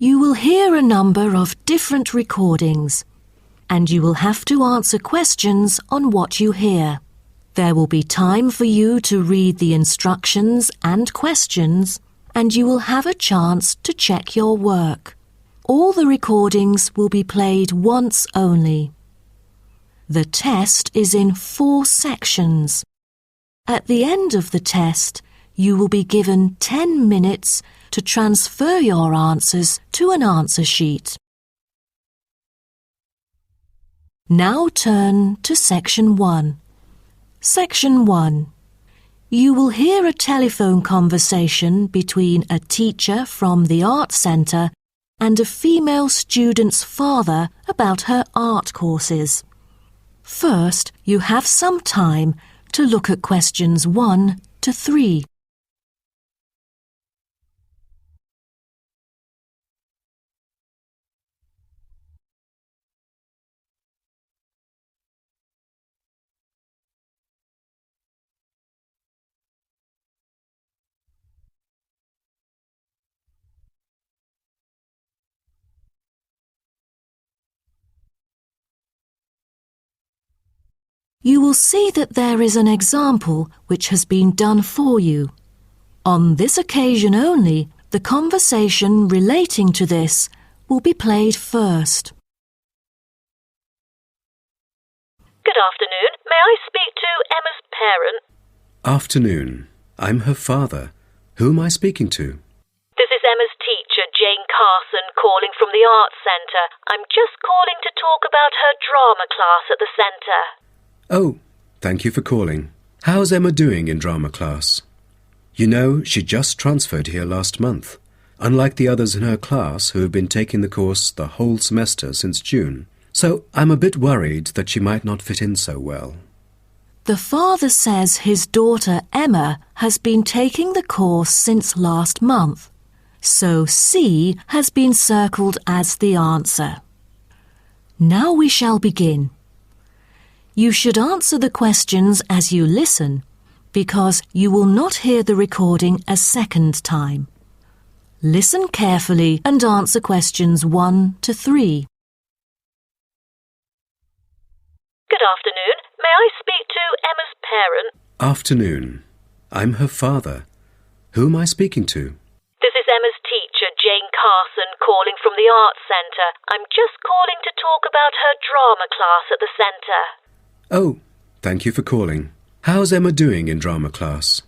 You will hear a number of different recordings, and you will have to answer questions on what you hear. There will be time for you to read the instructions and questions, and you will have a chance to check your work. All the recordings will be played once only. The test is in 4 sections. At the end of the test, you will be given 10 minutes to transfer your answers to an answer sheet. Now turn to Section 1. Section 1. You will hear a telephone conversation between a teacher from the art centre and a female student's father about her art courses. First, you have some time to look at questions 1 to 3. You will see that there is an example which has been done for you. On this occasion only, the conversation relating to this will be played first. Good afternoon. May I speak to Emma's parent? Afternoon. I'm her father. Who am I speaking to? This is Emma's teacher, Jane Carson, calling from the Arts Centre. I'm just calling to talk about her drama class at the centre. Oh, thank you for calling. How's Emma doing in drama class? You know, she just transferred here last month, unlike the others in her class who have been taking the course the whole semester since June. So I'm a bit worried that she might not fit in so well. The father says his daughter Emma has been taking the course since last month, so C has been circled as the answer. Now we shall begin. You should answer the questions as you listen, because you will not hear the recording a second time. Listen carefully and answer questions 1 to 3. Good afternoon. May I speak to Emma's parent? Afternoon. I'm her father. Who am I speaking to? This is Emma's teacher, Jane Carson, calling from the Arts Centre. I'm just calling to talk about her drama class at the centre. Oh, thank you for calling. How's Emma doing in drama class?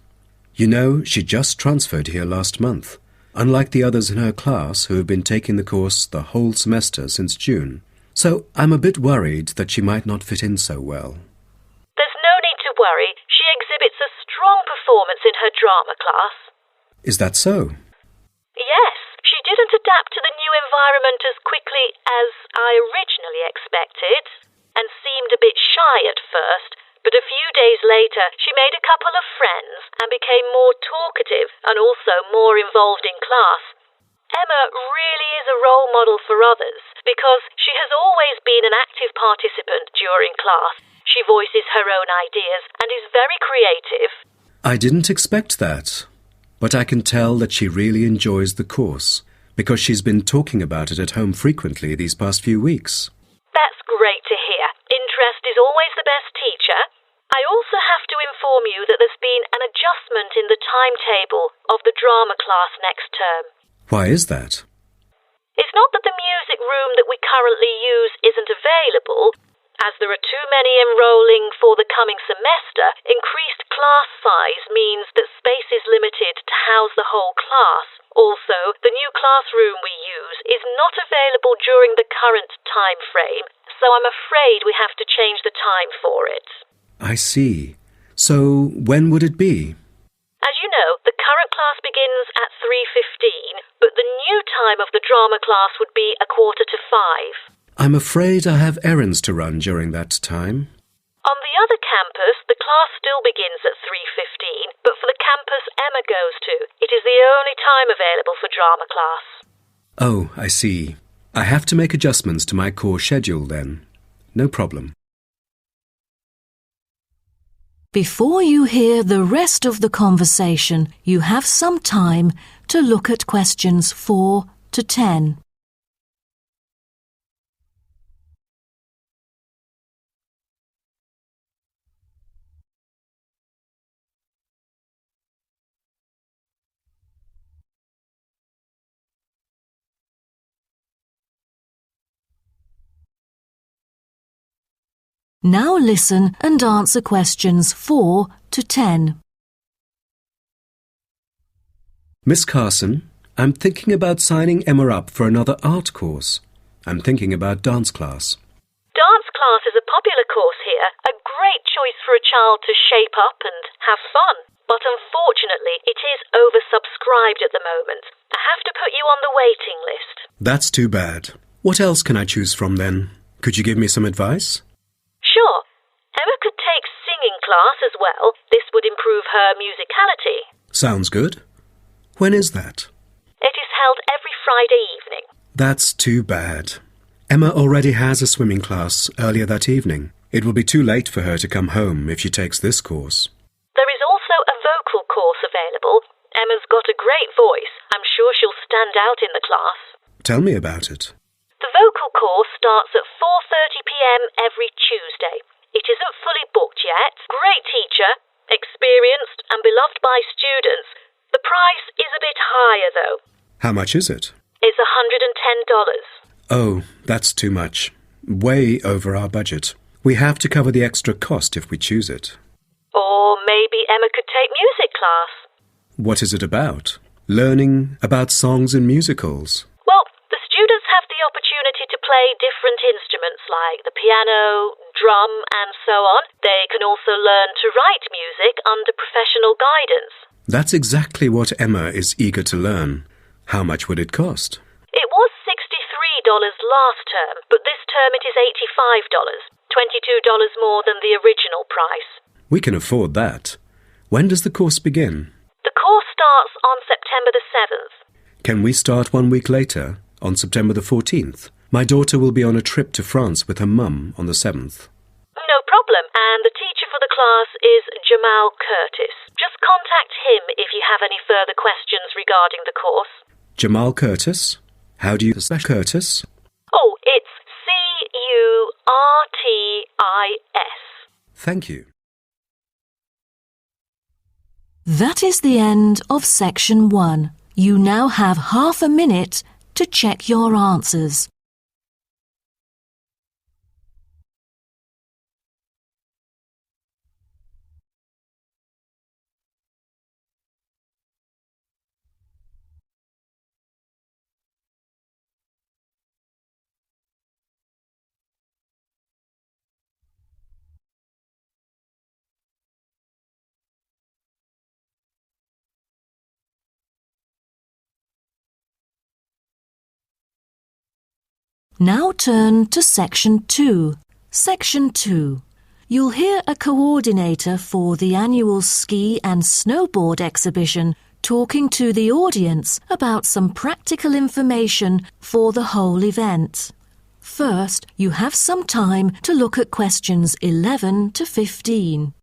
You know, she just transferred here last month, unlike the others in her class who have been taking the course the whole semester since June. So I'm a bit worried that she might not fit in so well. There's no need to worry. She exhibits a strong performance in her drama class. Is that so? Yes, she didn't adapt to the new environment as quickly as I originally expected, and seemed a bit shy at first, but a few days later she made a couple of friends and became more talkative and also more involved in class. Emma really is a role model for others because she has always been an active participant during class. She voices her own ideas and is very creative. I didn't expect that, but I can tell that she really enjoys the course because she's been talking about it at home frequently these past few weeks. That's great to hear. Interest is always the best teacher. I also have to inform you that there's been an adjustment in the timetable of the drama class next term. Why is that? It's not that the music room that we currently use isn't available. As there are too many enrolling for the coming semester, increased class size means that space is limited to house the whole class. Also, the new classroom we use is not available during the current time frame, so I'm afraid we have to change the time for it. I see. So when would it be? As you know, the current class begins at 3:15, but the new time of the drama class would be 4:45. I'm afraid I have errands to run during that time. On the other campus, the class still begins at 3:15, but for the campus Emma goes to, it is the only time available for drama class. Oh, I see. I have to make adjustments to my course schedule then. No problem. Before you hear the rest of the conversation, you have some time to look at questions 4 to 10. Now listen and answer questions 4 to 10. Miss Carson, I'm thinking about signing Emma up for another art course. I'm thinking about dance class. Dance class is a popular course here, a great choice for a child to shape up and have fun. But unfortunately, it is oversubscribed at the moment. I have to put you on the waiting list. That's too bad. What else can I choose from then? Could you give me some advice? Sure. Emma could take singing class as well. This would improve her musicality. Sounds good. When is that? It is held every Friday evening. That's too bad. Emma already has a swimming class earlier that evening. It will be too late for her to come home if she takes this course. There is also a vocal course available. Emma's got a great voice. I'm sure she'll stand out in the class. Tell me about it. The vocal course starts at 4:30 p.m. every Tuesday. It isn't fully booked yet. Great teacher, experienced and beloved by students. The price is a bit higher though. How much is it? It's $110. Oh, that's too much. Way over our budget. We have to cover the extra cost if we choose it. Or maybe Emma could take music class. What is it about? Learning about songs and musicals. Well, the students have the opportunity to play different instruments like the piano, drum and so on. They can also learn to write music under professional guidance. That's exactly what Emma is eager to learn. How much would it cost? It was $63 last term, but this term it is $85, $22 more than the original price. We can afford that. When does the course begin? The course starts on September the 7th. Can we start 1 week later, on September the 14th? My daughter will be on a trip to France with her mum on the 7th. No problem, and the teacher for the class is Jamal Curtis. Just contact him if you have any further questions regarding the course. Jamal Curtis? How do you spell Curtis? Oh, it's Curtis. Thank you. That is the end of section 1. You now have half a minute to check your answers. Now turn to Section 2. Section 2. You'll hear a coordinator for the annual ski and snowboard exhibition talking to the audience about some practical information for the whole event. First, you have some time to look at questions 11 to 15.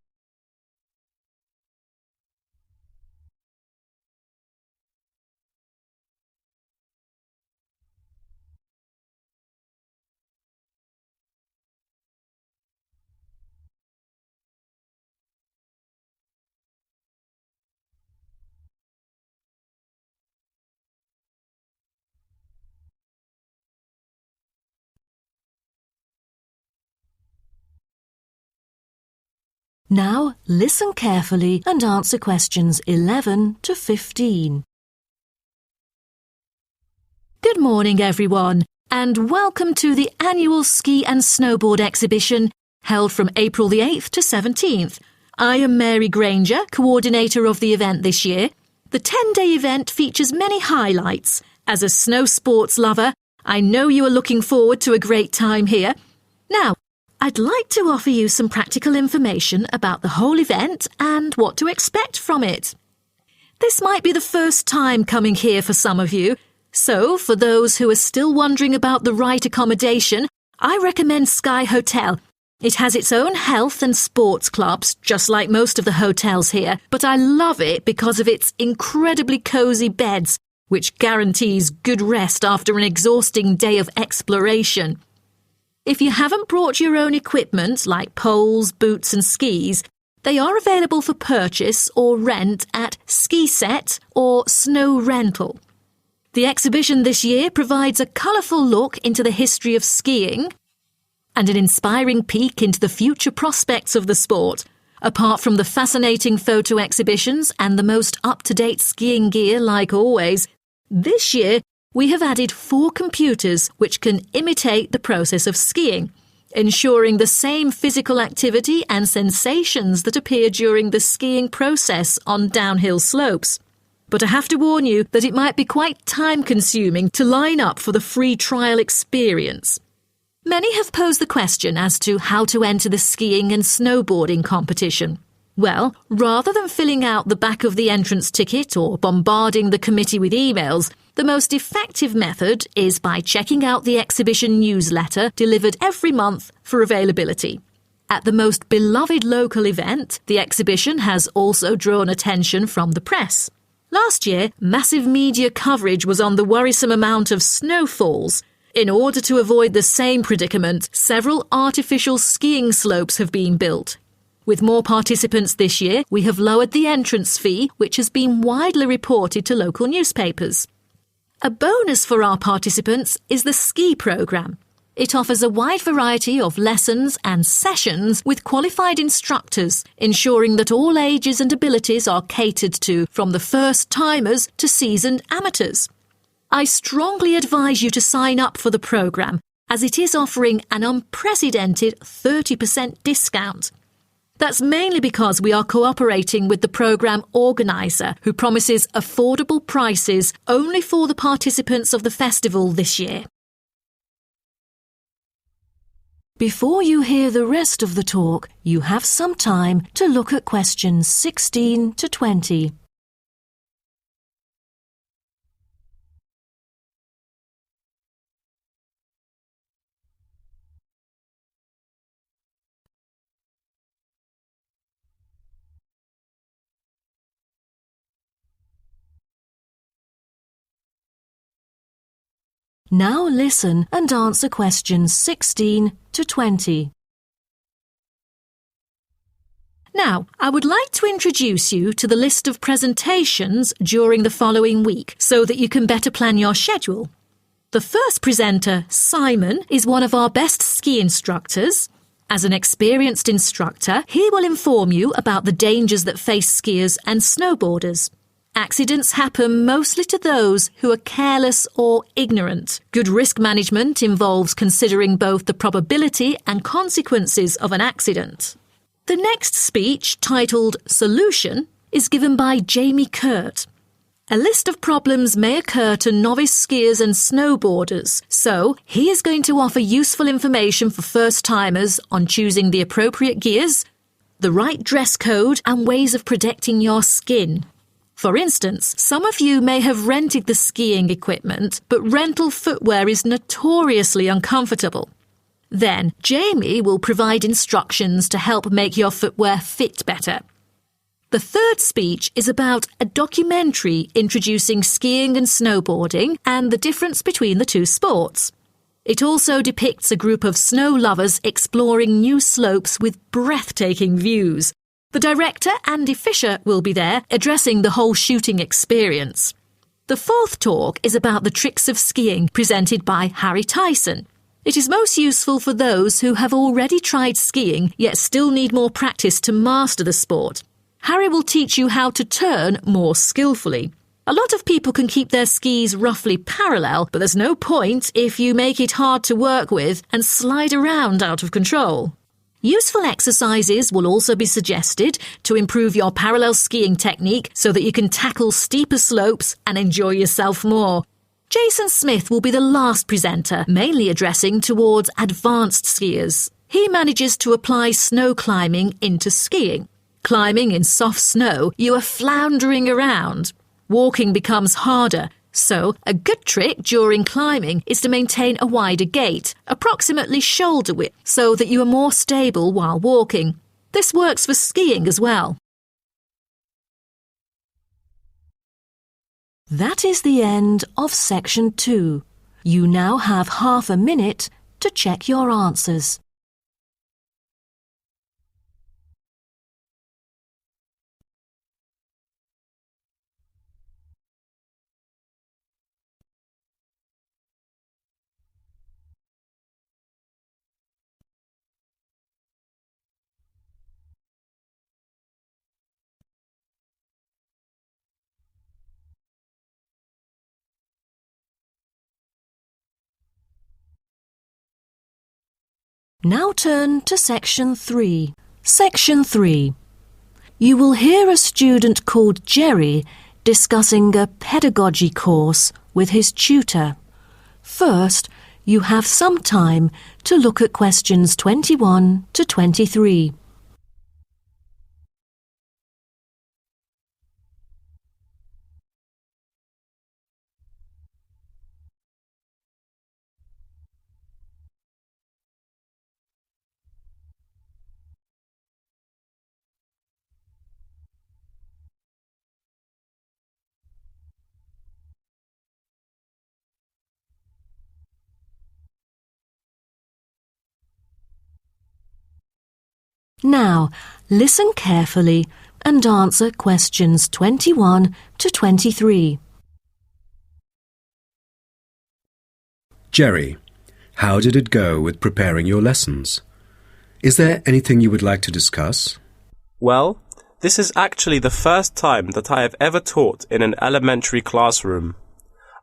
Now listen carefully and answer questions 11 to 15. Good morning, everyone, and welcome to the annual ski and snowboard exhibition held from April the 8th to 17th. I am Mary Granger, coordinator of the event this year. The 10-day event features many highlights. As a snow sports lover, I know you are looking forward to a great time here. Now, I'd like to offer you some practical information about the whole event and what to expect from it. This might be the first time coming here for some of you, so for those who are still wondering about the right accommodation, I recommend Sky Hotel. It has its own health and sports clubs, just like most of the hotels here, but I love it because of its incredibly cosy beds, which guarantees good rest after an exhausting day of exploration. If you haven't brought your own equipment, like poles, boots and skis, they are available for purchase or rent at Ski Set or Snow Rental. The exhibition this year provides a colourful look into the history of skiing and an inspiring peek into the future prospects of the sport. Apart from the fascinating photo exhibitions and the most up-to-date skiing gear like always, this year we have added 4 computers which can imitate the process of skiing, ensuring the same physical activity and sensations that appear during the skiing process on downhill slopes. But I have to warn you that it might be quite time-consuming to line up for the free trial experience. Many have posed the question as to how to enter the skiing and snowboarding competition. Well, rather than filling out the back of the entrance ticket or bombarding the committee with emails, the most effective method is by checking out the exhibition newsletter delivered every month for availability. At the most beloved local event, the exhibition has also drawn attention from the press. Last year, massive media coverage was on the worrisome amount of snowfalls. In order to avoid the same predicament, several artificial skiing slopes have been built. With more participants this year, we have lowered the entrance fee, which has been widely reported to local newspapers. A bonus for our participants is the ski programme. It offers a wide variety of lessons and sessions with qualified instructors, ensuring that all ages and abilities are catered to, from the first-timers to seasoned amateurs. I strongly advise you to sign up for the programme, as it is offering an unprecedented 30% discount. That's mainly because we are cooperating with the programme organiser, who promises affordable prices only for the participants of the festival this year. Before you hear the rest of the talk, you have some time to look at questions 16 to 20. Now listen and answer questions 16 to 20. Now, I would like to introduce you to the list of presentations during the following week so that you can better plan your schedule. The first presenter, Simon, is one of our best ski instructors. As an experienced instructor, he will inform you about the dangers that face skiers and snowboarders. Accidents happen mostly to those who are careless or ignorant. Good risk management involves considering both the probability and consequences of an accident. The next speech, titled Solution, is given by Jamie Kurt. A list of problems may occur to novice skiers and snowboarders, so he is going to offer useful information for first-timers on choosing the appropriate gears, the right dress code, and ways of protecting your skin. For instance, some of you may have rented the skiing equipment, but rental footwear is notoriously uncomfortable. Then, Jamie will provide instructions to help make your footwear fit better. The third speech is about a documentary introducing skiing and snowboarding and the difference between the two sports. It also depicts a group of snow lovers exploring new slopes with breathtaking views. The director, Andy Fisher, will be there, addressing the whole shooting experience. The fourth talk is about the tricks of skiing, presented by Harry Tyson. It is most useful for those who have already tried skiing, yet still need more practice to master the sport. Harry will teach you how to turn more skillfully. A lot of people can keep their skis roughly parallel, but there's no point if you make it hard to work with and slide around out of control. Useful exercises will also be suggested to improve your parallel skiing technique so that you can tackle steeper slopes and enjoy yourself more. Jason Smith will be the last presenter, mainly addressing towards advanced skiers. He manages to apply snow climbing into skiing. Climbing in soft snow, you are floundering around. Walking becomes harder, So, a good trick during climbing is to maintain a wider gait, approximately shoulder width, so that you are more stable while walking. This works for skiing as well. That is the end of section 2. You now have half a minute to check your answers. Now turn to section 3. Section 3. You will hear a student called Jerry discussing a pedagogy course with his tutor. First, you have some time to look at questions 21 to 23. Now, listen carefully and answer questions 21 to 23. Jerry, how did it go with preparing your lessons? Is there anything you would like to discuss? Well, this is actually the first time that I have ever taught in an elementary classroom.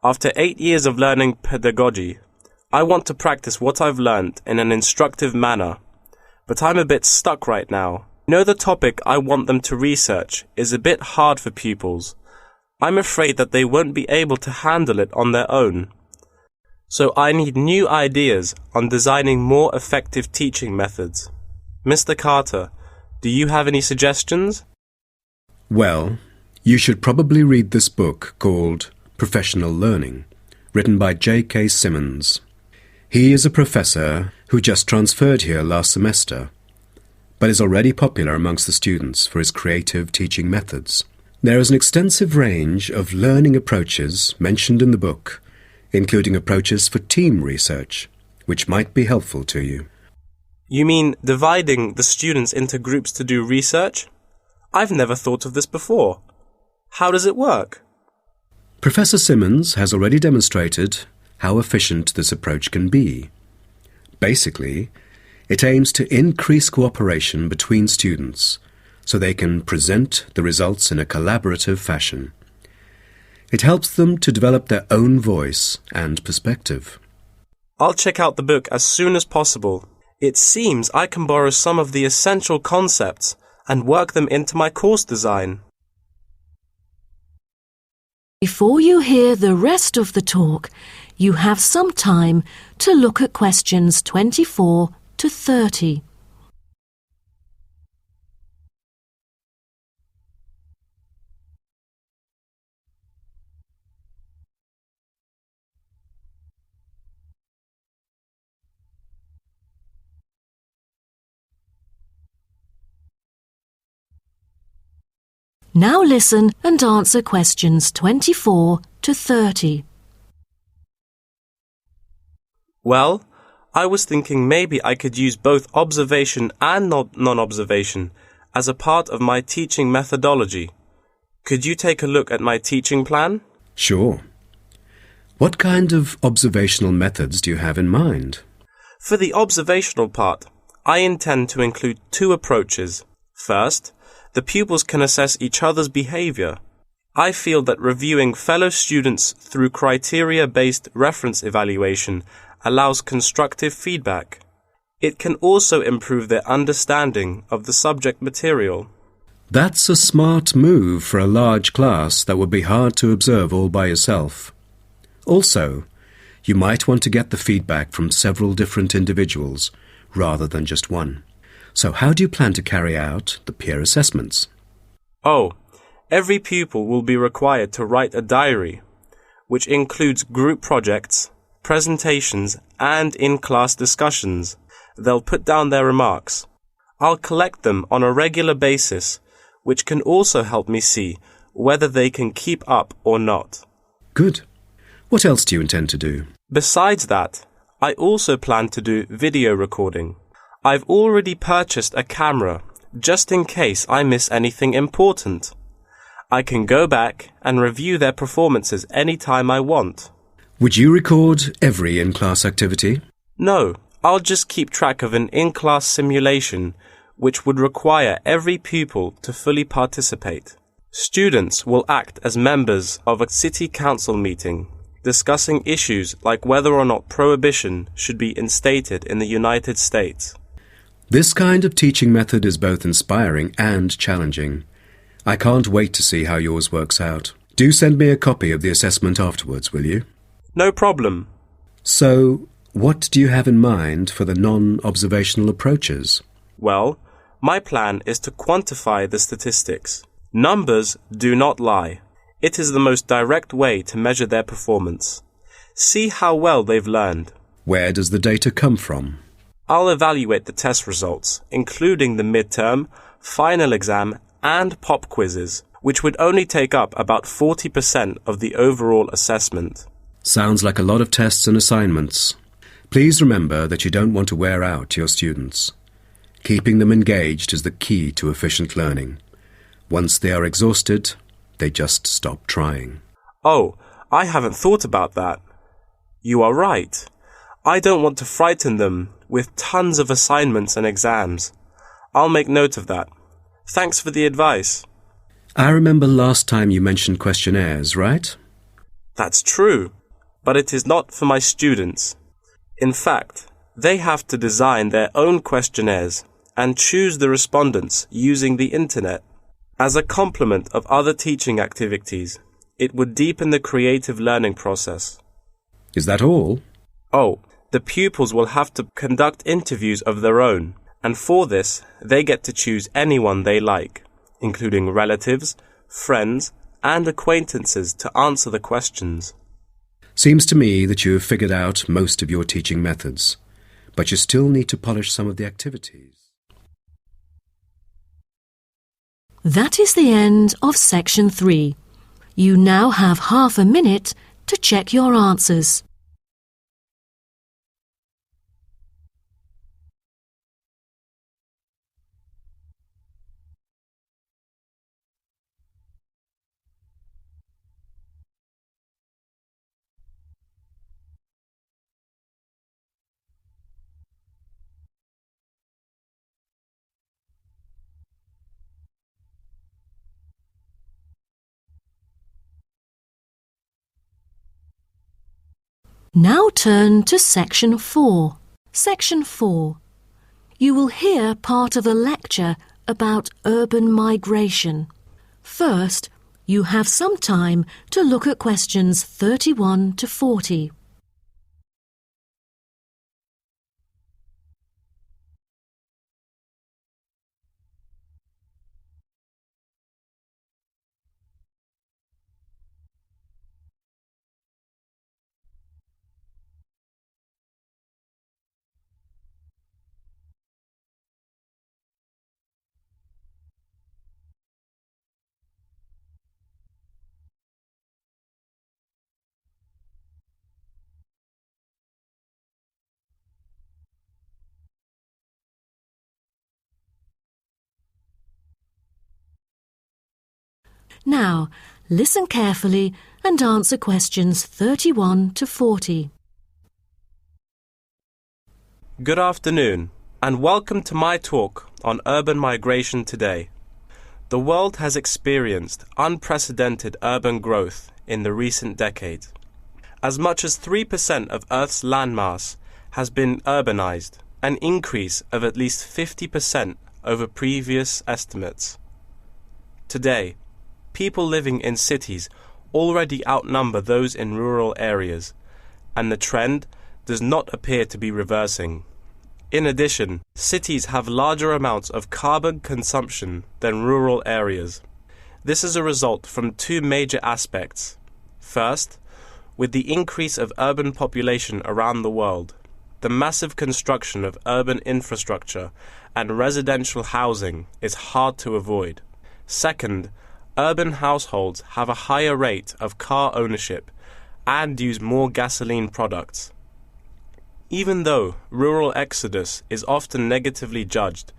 After 8 years of learning pedagogy, I want to practice what I've learned in an instructive manner. But I'm a bit stuck right now. The topic I want them to research is a bit hard for pupils. I'm afraid that they won't be able to handle it on their own. So I need new ideas on designing more effective teaching methods. Mr. Carter, do you have any suggestions? Well, you should probably read this book called Professional Learning, written by J.K. Simmons. He is a professor who just transferred here last semester, but is already popular amongst the students for his creative teaching methods. There is an extensive range of learning approaches mentioned in the book, including approaches for team research, which might be helpful to you. You mean dividing the students into groups to do research? I've never thought of this before. How does it work? Professor Simmons has already demonstrated how efficient this approach can be. Basically, it aims to increase cooperation between students so they can present the results in a collaborative fashion. It helps them to develop their own voice and perspective. I'll check out the book as soon as possible. It seems I can borrow some of the essential concepts and work them into my course design. Before you hear the rest of the talk, you have some time to look at questions 24 to 30. Now listen and answer questions 24 to 30. Well, I was thinking maybe I could use both observation and non-observation as a part of my teaching methodology. Could you take a look at my teaching plan? Sure. What kind of observational methods do you have in mind? For the observational part, I intend to include 2 approaches. First, the pupils can assess each other's behavior. I feel that reviewing fellow students through criteria-based reference evaluation allows constructive feedback. It can also improve their understanding of the subject material. That's a smart move for a large class that would be hard to observe all by yourself. Also, you might want to get the feedback from several different individuals rather than just one. So how do you plan to carry out the peer assessments? Oh, every pupil will be required to write a diary. which includes group projects, presentations, and in-class discussions. They'll put down their remarks. I'll collect them on a regular basis, which can also help me see whether they can keep up or not. Good. What else do you intend to do? Besides that, I also plan to do video recording. I've already purchased a camera, just in case I miss anything important. I can go back and review their performances anytime I want. Would you record every in-class activity? No, I'll just keep track of an in-class simulation, which would require every pupil to fully participate. Students will act as members of a city council meeting, discussing issues like whether or not prohibition should be instated in the United States. This kind of teaching method is both inspiring and challenging. I can't wait to see how yours works out. Do send me a copy of the assessment afterwards, will you? No problem. So, what do you have in mind for the non-observational approaches? Well, my plan is to quantify the statistics. Numbers do not lie. It is the most direct way to measure their performance. See how well they've learned. Where does the data come from? I'll evaluate the test results, including the midterm, final exam, and pop quizzes, which would only take up about 40% of the overall assessment. Sounds like a lot of tests and assignments. Please remember that you don't want to wear out your students. Keeping them engaged is the key to efficient learning. Once they are exhausted, they just stop trying. Oh, I haven't thought about that. You are right. I don't want to frighten them with tons of assignments and exams. I'll make note of that. Thanks for the advice. I remember last time you mentioned questionnaires, right? That's true, but it is not for my students. In fact, they have to design their own questionnaires and choose the respondents using the internet. As a complement of other teaching activities, it would deepen the creative learning process. Is that all? Oh, the pupils will have to conduct interviews of their own, and for this, they get to choose anyone they like, including relatives, friends, and acquaintances to answer the questions. Seems to me that you have figured out most of your teaching methods, but you still need to polish some of the activities. That is the end of section 3. You now have half a minute to check your answers. Now turn to section 4. Section 4. You will hear part of a lecture about urban migration. First, you have some time to look at questions 31 to 40. Now, listen carefully and answer questions 31 to 40. Good afternoon, and welcome to my talk on urban migration today. The world has experienced unprecedented urban growth in the recent decade. As much as 3% of Earth's landmass has been urbanized, an increase of at least 50% over previous estimates. Today, people living in cities already outnumber those in rural areas, and the trend does not appear to be reversing. In addition, cities have larger amounts of carbon consumption than rural areas. This is a result from two major aspects. First, With the increase of urban population around the world, the massive construction of urban infrastructure and residential housing is hard to avoid. Second, urban households have a higher rate of car ownership and use more gasoline products. Even though rural exodus is often negatively judged,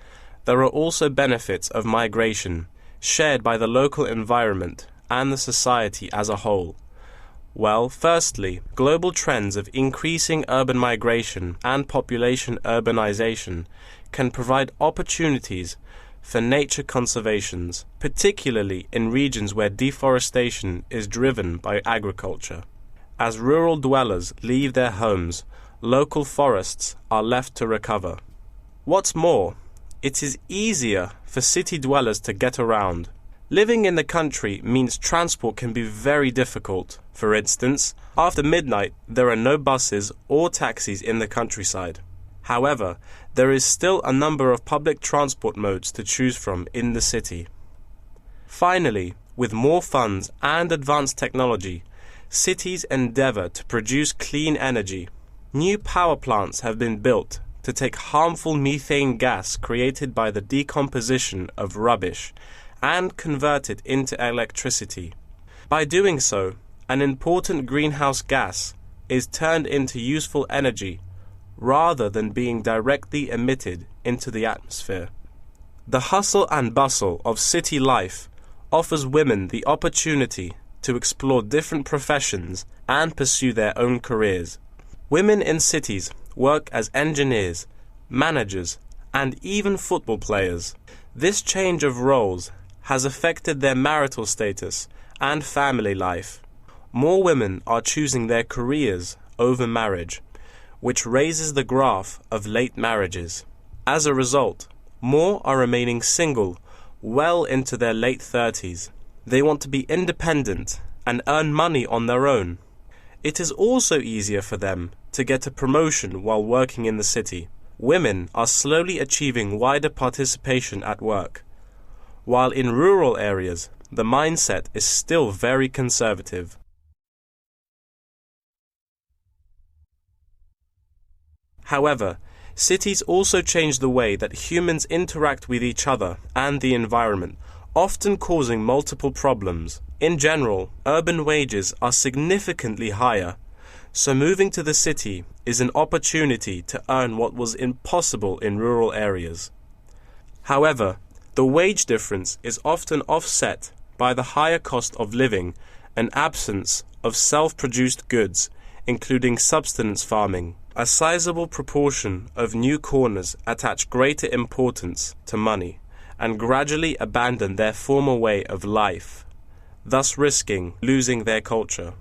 there are also benefits of migration shared by the local environment and the society as a whole. Well, firstly, global trends of increasing urban migration and population urbanization can provide opportunities for nature conservations, particularly in regions where deforestation is driven by agriculture. As rural dwellers leave their homes, local forests are left to recover. What's more, it is easier for city dwellers to get around. Living in the country means transport can be very difficult. For instance, after midnight, there are no buses or taxis in the countryside. However, there is still a number of public transport modes to choose from in the city. Finally, with more funds and advanced technology, cities endeavor to produce clean energy. New power plants have been built to take harmful methane gas created by the decomposition of rubbish and convert it into electricity. By doing so, an important greenhouse gas is turned into useful energy rather than being directly emitted into the atmosphere. The hustle and bustle of city life offers women the opportunity to explore different professions and pursue their own careers. Women in cities work as engineers, managers, and even football players. This change of roles has affected their marital status and family life. More women are choosing their careers over marriage, which raises the graph of late marriages. As a result, more are remaining single well into their late 30s. They want to be independent and earn money on their own. It is also easier for them to get a promotion while working in the city. Women are slowly achieving wider participation at work, while in rural areas, the mindset is still very conservative. However, cities also change the way that humans interact with each other and the environment, often causing multiple problems. In general, urban wages are significantly higher, so moving to the city is an opportunity to earn what was impossible in rural areas. However, the wage difference is often offset by the higher cost of living and absence of self-produced goods, including subsistence farming. A sizable proportion of new corners attach greater importance to money and gradually abandon their former way of life, thus risking losing their culture.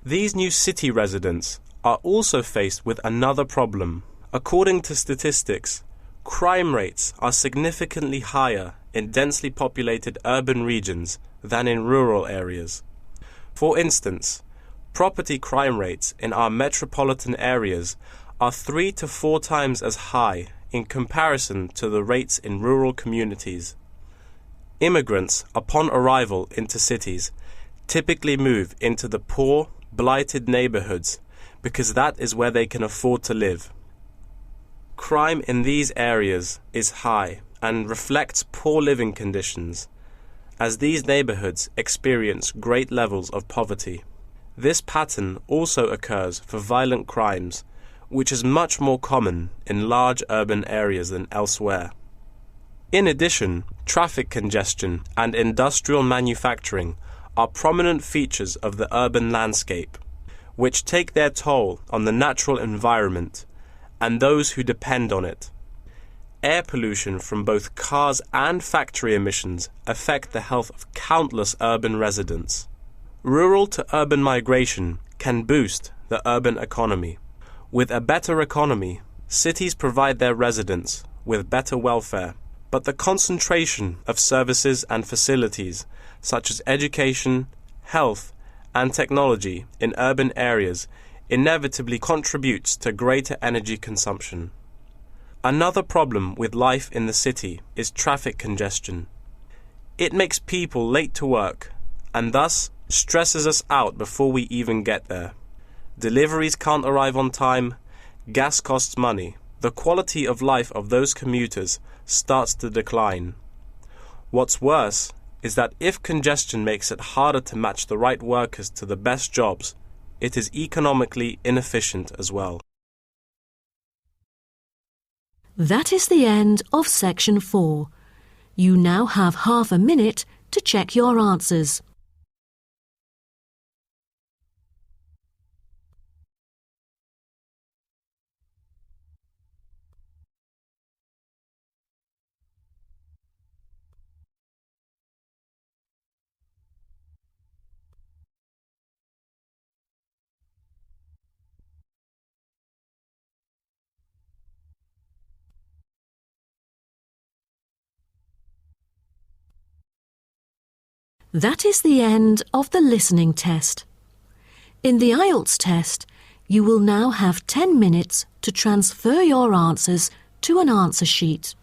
These new city residents are also faced with another problem. According to statistics, crime rates are significantly higher in densely populated urban regions than in rural areas. For instance, property crime rates in our metropolitan areas are 3 to 4 times as high in comparison to the rates in rural communities. Immigrants, upon arrival into cities, typically move into the poor, blighted neighborhoods because that is where they can afford to live. Crime in these areas is high and reflects poor living conditions, as these neighborhoods experience great levels of poverty. This pattern also occurs for violent crimes, which is much more common in large urban areas than elsewhere. In addition, traffic congestion and industrial manufacturing are prominent features of the urban landscape, which take their toll on the natural environment and those who depend on it. Air pollution from both cars and factory emissions affect the health of countless urban residents. Rural to urban migration can boost the urban economy. With a better economy, cities provide their residents with better welfare, but the concentration of services and facilities such as education, health, and technology in urban areas inevitably contributes to greater energy consumption. Another problem with life in the city is traffic congestion. It makes people late to work and thus stresses us out before we even get there. Deliveries can't arrive on time, gas costs money. The quality of life of those commuters starts to decline. What's worse is that if congestion makes it harder to match the right workers to the best jobs, it is economically inefficient as well. That is the end of section 4. You now have half a minute to check your answers. That is the end of the listening test. In the Ielts test, you will now have 10 minutes to transfer your answers to an answer sheet.